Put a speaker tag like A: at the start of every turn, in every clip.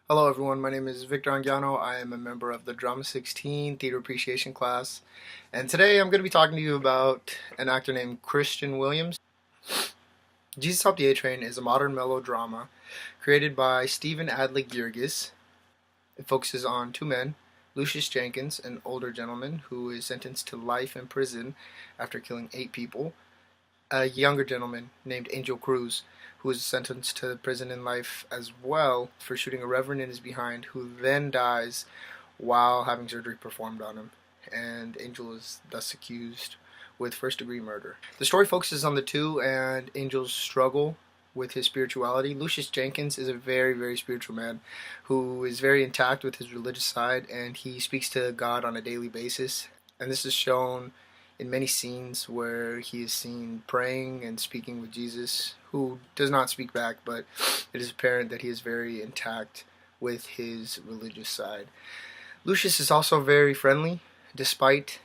A: Hello everyone, my name is Victor Anguiano. I am a member of the Drama 16 Theater Appreciation class. And today I'm going to be talking to you about an actor named Christian Williams. Jesus Help the A-Train is a modern melodrama created by Stephen Adly Guirgis. It focuses on two men, Lucius Jenkins, an older gentleman who is sentenced to life in prison after killing 8 people, a younger gentleman named Angel Cruz, who was sentenced to prison in life as well for shooting a reverend in his behind, who then dies while having surgery performed on him. And Angel is thus accused with first-degree murder. The story focuses on the two and Angel's struggle with his spirituality. Lucius Jenkins is a very, very spiritual man who is very intact with his religious side, and he speaks to God on a daily basis. And this is shown in many scenes where he is seen praying and speaking with Jesus, who does not speak back, but it is apparent that he is very intact with his religious side. Lucius is also very friendly, despite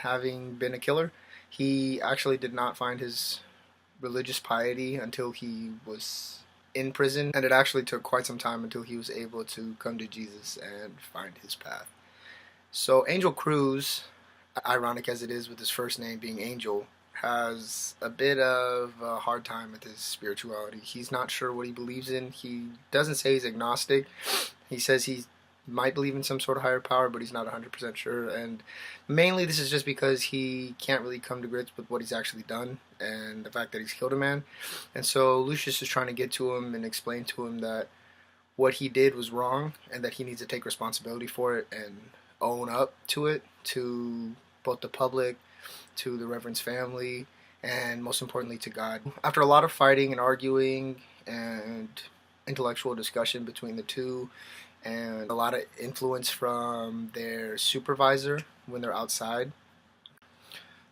A: having been a killer. He actually did not find his religious piety until he was in prison, and it actually took quite some time until he was able to come to Jesus and find his path. So Angel Cruz, ironic as it is with his first name being Angel, has a bit of a hard time with his spirituality. He's not sure what he believes in. He doesn't say he's agnostic. He says he might believe in some sort of higher power, but he's not 100% sure. And mainly this is just because he can't really come to grips with what he's actually done and the fact that he's killed a man. And so Lucius is trying to get to him and explain to him that what he did was wrong and that he needs to take responsibility for it and own up to it, to both the public, to the Reverend's family, and most importantly to God. After a lot of fighting and arguing and intellectual discussion between the two, and a lot of influence from their supervisor when they're outside,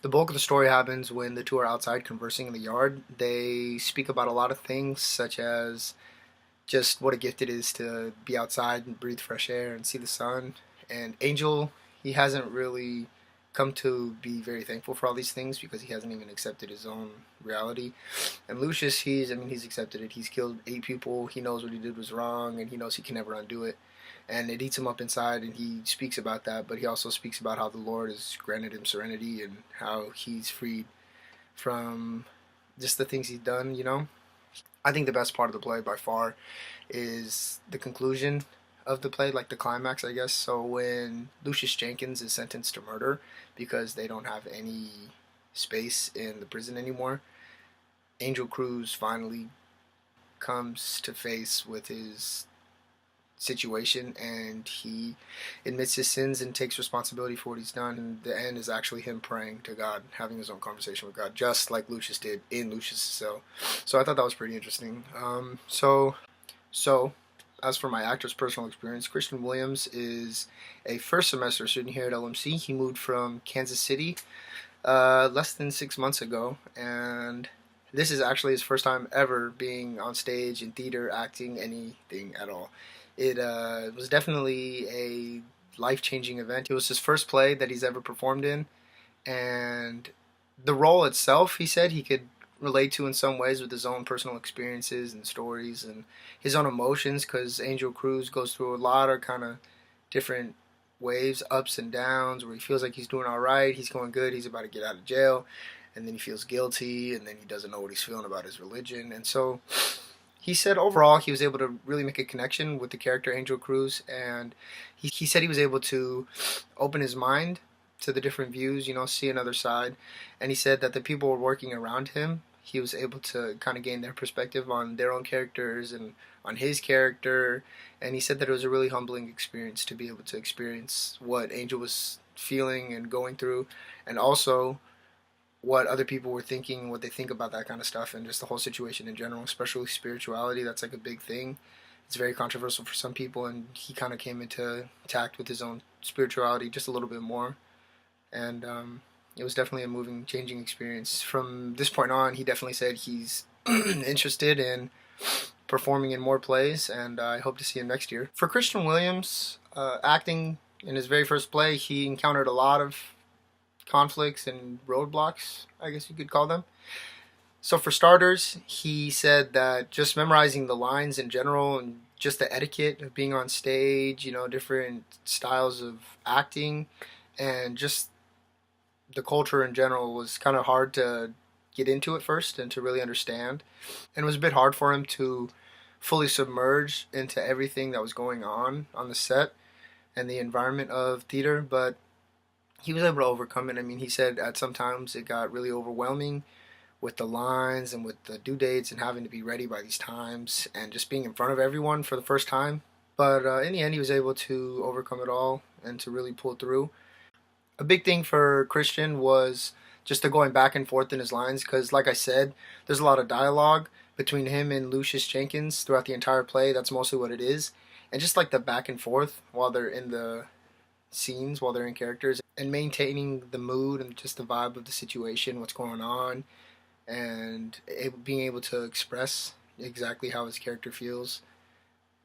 A: the bulk of the story happens when the two are outside conversing in the yard. They speak about a lot of things, such as just what a gift it is to be outside and breathe fresh air and see the sun. And Angel, he hasn't really come to be very thankful for all these things because he hasn't even accepted his own reality. And Lucius, he's accepted it. He's killed 8 people. He knows what he did was wrong, and he knows he can never undo it. And it eats him up inside, and he speaks about that, but he also speaks about how the Lord has granted him serenity and how he's freed from just the things he's done. I think the best part of the play by far is the conclusion of the play, like the climax, I guess. So when Lucius Jenkins is sentenced to murder because they don't have any space in the prison anymore, Angel Cruz finally comes to face with his situation, and he admits his sins and takes responsibility for what he's done. And the end is actually him praying to God, having his own conversation with God, just like Lucius did in Lucius' cell. So I thought that was pretty interesting. So as for my actor's personal experience, Christian Williams is a first semester student here at LMC. He moved from Kansas City less than 6 months ago, and this is actually his first time ever being on stage in theater, acting, anything at all. It was definitely a life-changing event. It was his first play that he's ever performed in, and the role itself, he said he could relate to in some ways with his own personal experiences and stories and his own emotions, because Angel Cruz goes through a lot of kind of different waves, ups and downs, where he feels like he's doing all right, he's going good, he's about to get out of jail, and then he feels guilty, and then he doesn't know what he's feeling about his religion. And so he said overall he was able to really make a connection with the character Angel Cruz, and he said he was able to open his mind to the different views, see another side. And he said that the people were working around him, he was able to kind of gain their perspective on their own characters and on his character. And he said that it was a really humbling experience to be able to experience what Angel was feeling and going through, and also what other people were thinking, what they think about that kind of stuff, and just the whole situation in general, especially spirituality. That's like a big thing. It's very controversial for some people, and he kind of came into tact with his own spirituality just a little bit more. And it was definitely a moving, changing experience. From this point on, he definitely said he's interested in performing in more plays, and I hope to see him next year. For Christian Williams, acting in his very first play, he encountered a lot of conflicts and roadblocks, I guess you could call them. So for starters, he said that just memorizing the lines in general and just the etiquette of being on stage, different styles of acting, and just the culture in general was kind of hard to get into at first and to really understand. And it was a bit hard for him to fully submerge into everything that was going on the set and the environment of theater, but he was able to overcome it. I mean, he said at sometimes it got really overwhelming with the lines and with the due dates and having to be ready by these times and just being in front of everyone for the first time. But in the end, he was able to overcome it all and to really pull through. A big thing for Christian was just the going back and forth in his lines because, like I said, there's a lot of dialogue between him and Lucius Jenkins throughout the entire play. That's mostly what it is. And just like the back and forth while they're in the scenes, while they're in characters, and maintaining the mood and just the vibe of the situation, what's going on, and being able to express exactly how his character feels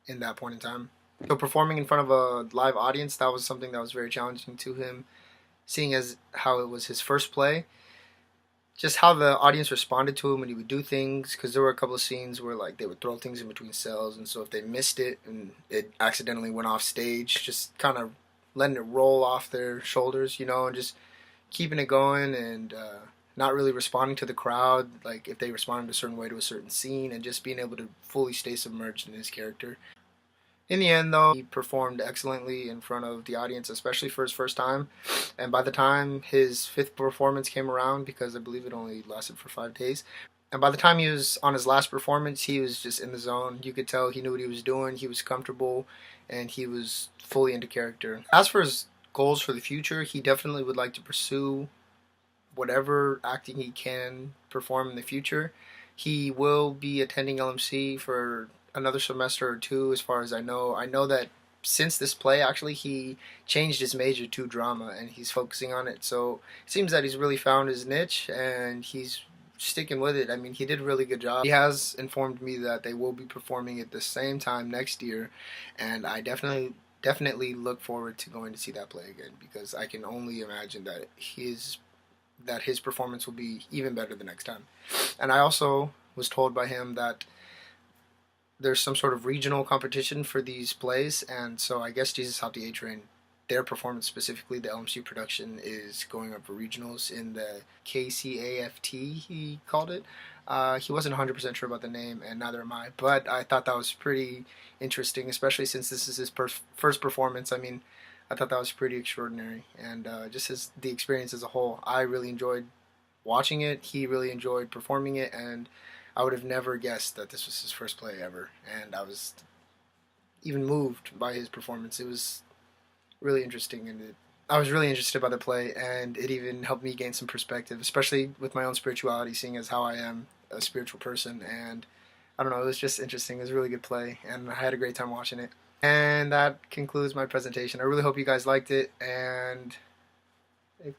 A: in that point in time. So performing in front of a live audience, that was something that was very challenging to him, seeing as how it was his first play, just how the audience responded to him when he would do things, because there were a couple of scenes where like they would throw things in between cells, and so if they missed it and it accidentally went off stage, just kind of letting it roll off their shoulders, and just keeping it going and not really responding to the crowd, like if they responded a certain way to a certain scene, and just being able to fully stay submerged in his character. In the end, though, he performed excellently in front of the audience, especially for his first time. And by the time his fifth performance came around, because I believe it only lasted for 5 days, and by the time he was on his last performance, he was just in the zone. You could tell he knew what he was doing, he was comfortable, and he was fully into character. As for his goals for the future, he definitely would like to pursue whatever acting he can perform in the future. He will be attending LMC for another semester or two, as far as I know. I know that since this play, actually, he changed his major to drama and he's focusing on it. So it seems that he's really found his niche and he's sticking with it. I mean, he did a really good job. He has informed me that they will be performing at the same time next year, and I definitely look forward to going to see that play again, because I can only imagine that his performance will be even better the next time. And I also was told by him that there's some sort of regional competition for these plays, and so I guess Jesus Help the A-Train, their performance specifically, the LMC production, is going up for regionals in the KCAFT, he called it. He wasn't 100% sure about the name, and neither am I, but I thought that was pretty interesting, especially since this is his first performance. I mean, I thought that was pretty extraordinary, and just the experience as a whole, I really enjoyed watching it. He really enjoyed performing it, and I would have never guessed that this was his first play ever, and I was even moved by his performance. It was really interesting, and I was really interested by the play, and it even helped me gain some perspective, especially with my own spirituality, seeing as how I am a spiritual person. And I don't know, it was just interesting. It was a really good play, and I had a great time watching it. And that concludes my presentation. I really hope you guys liked it, and A+.